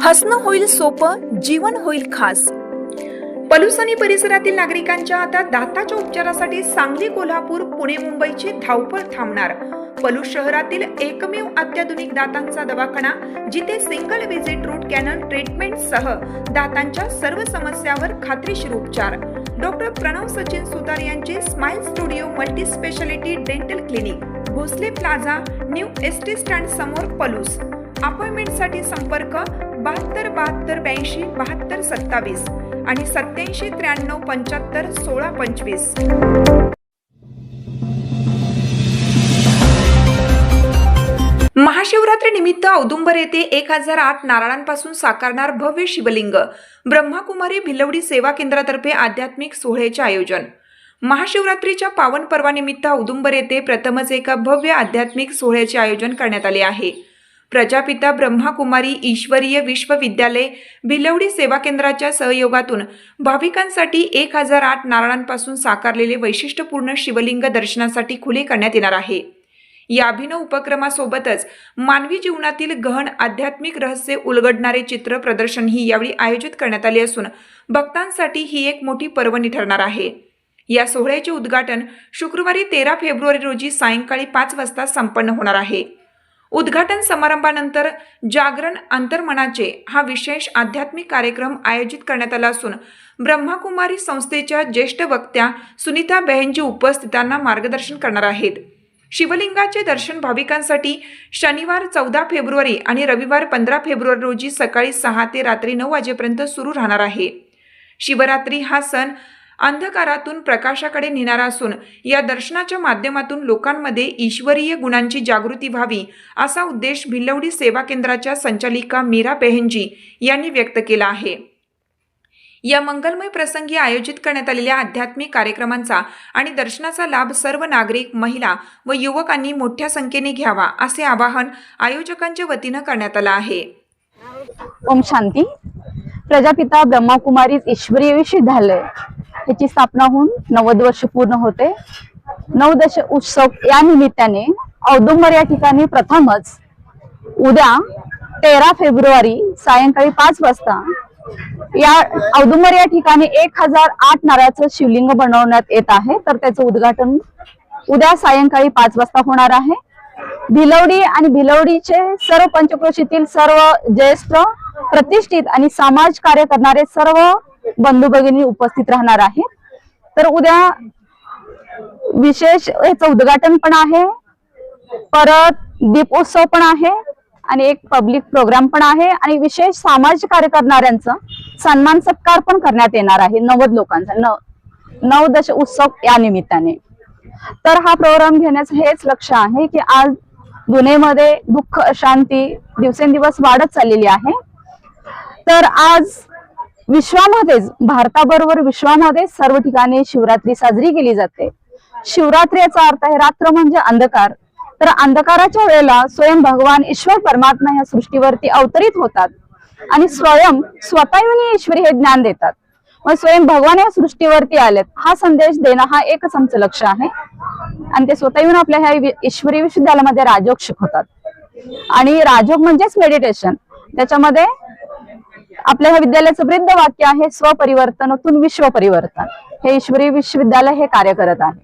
हसणं होईल सोपं, जीवन होईल खास। पलूस आणि परिसरातील नागरिकांच्या आता दाताच्या उपचारासाठी सांगली, कोल्हापूर, पुणे, मुंबईची धावपळ थांबणार। पलूस शहरातील एकमेव अत्याधुनिक दातांचा दवाखाना, जिथे single visit root canal treatment सह दातांच्या सर्व समस्यावर खात्रीशीर उपचार। डॉक्टर प्रणव सचिन सुतार यांचे smile studio multi speciality dental clinic, Bhosale plaza, new ST stand समोर, पलूस। अपॉइंटमेंटसाठी संपर्क 72 72 82 72 27 आणि 87 93 75 16 25। महाशिवरात्री निमित्त औदुंबर येथे 1008 नारळांपासून साकारणार भव्य शिवलिंग। ब्रह्माकुमारी भिलवडी सेवा केंद्रातर्फे आध्यात्मिक सोहळ्याचे आयोजन। महाशिवरात्रीच्या पावन पर्वानिमित्त औदुंबर येथे प्रथमच एका भव्य आध्यात्मिक सोहळ्याचे आयोजन करण्यात आले आहे। प्रजापिता ब्रह्माकुमारी ईश्वरीय विश्वविद्यालय भिलवडी सेवा केंद्राच्या सहयोगातून भाविकांसाठी 1008 नारळांपासून साकारलेले वैशिष्ट्यपूर्ण शिवलिंग दर्शनासाठी खुले करण्यात येणार आहे। या अभिनव उपक्रमासोबतच मानवी जीवनातील गहन आध्यात्मिक रहस्य उलगडणारे चित्र प्रदर्शनही यावेळी आयोजित करण्यात आले असून भक्तांसाठी ही एक मोठी पर्वणी ठरणार आहे। या सोहळ्याचे उद्घाटन शुक्रवारी 13 फेब्रुवारी रोजी सायंकाळी 5 वाजता संपन्न होणार आहे। उद्घाटन समारंभानंतर जागरण अंतर्मनाचे हा विशेष आध्यात्मिक कार्यक्रम आयोजित करण्यात आला असून ब्रह्माकुमारी संस्थेच्या ज्येष्ठ वक्त्या सुनीता बहनजी उपस्थितांना मार्गदर्शन करणार आहेत। शिवलिंगाचे दर्शन भाविकांसाठी शनिवार 14 फेब्रुवारी आणि रविवार 15 फेब्रुवारी रोजी सकाळी 6 ते रात्री 9 वाजेपर्यंत सुरू राहणार आहे। शिवरात्री हा सण अंधकारातून प्रकाशाकडे नेणारा असून या दर्शनाच्या माध्यमातून लोकांमध्ये ईश्वरीय गुणांची जागृती व्हावी असा उद्देश भिलवडी सेवा केंद्राच्या संचालिका मीरा बहनजी यांनी व्यक्त केला आहे। या मंगलमय प्रसंगी आयोजित करण्यात आलेल्या आध्यात्मिक कार्यक्रमांचा आणि दर्शनाचा लाभ सर्व नागरिक, महिला व युवकांनी मोठ्या संख्येने घ्यावा असे आवाहन आयोजकांच्या वतीने करण्यात आले आहे। ओम शांती। प्रजापिता ब्रह्माकुमारी ईश्वरीय विश्वविद्यालय याची स्थापना होऊन 90 वर्ष पूर्ण होते। 9 दश उत्सव या निमित्ताने औदुंबर या ठिकाणी प्रथमच उद्या 13 फेब्रुवारी सायंकाळी 5 वाजता या औदुंबर या ठिकाणी 1008 नारळाचं शिवलिंग बनवण्यात येत आहे। तर त्याचं उद्घाटन उद्या सायंकाळी 5 वाजता होणार आहे। भिलवडी आणि भिलवडीचे सर्व पंचक्रोशीतील सर्व ज्येष्ठ, प्रतिष्ठित आणि समाज कार्य करणारे सर्व बंधू भगिनी उपस्थित राहणार आहे। तर उद्या विशेष याचं उद्घाटन पण आहे, परत दीपोत्सव पण आहे आणि एक पब्लिक प्रोग्राम पण आहे आणि विशेष सामाजिक कार्य करणाऱ्यांचा सन्मान सत्कार पण करण्यात येणार आहे 90 लोकांचा 9 दश उत्सव या निमित्ताने। तर हा प्रोग्राम घेण्याचं हेच लक्ष आहे की आज दुनियेमध्ये दुःख, अशांती दिवसेंदिवस वाढत चाललेली आहे। तर आज विश्वामध्येच, भारताबरोबर विश्वामध्ये सर्व ठिकाणी शिवरात्री साजरी केली जाते। शिवरात्री याचा अर्थ आहे रात्र म्हणजे अंधकार। तर अंधकाराच्या वेळेला स्वयं भगवान ईश्वर परमात्मा या सृष्टीवरती अवतरित होतात आणि स्वतः येऊन ईश्वरी हे ज्ञान देतात। मग स्वयं भगवान या सृष्टीवरती आलेत हा संदेश देणं हा एकच आमचं लक्ष आहे आणि ते स्वतः येऊन आपल्या ह्या ईश्वरी विश्वविद्यालयामध्ये राजयोग शिकवतात। आणि राजयोग म्हणजेच मेडिटेशन। त्याच्यामध्ये आपल्या ह्या विद्यालयाचं ब्रीद वाक्य आहे, स्वपरिवर्तनातून विश्व परिवर्तन। हे ईश्वरी विश्वविद्यालय हे कार्य करत आहे।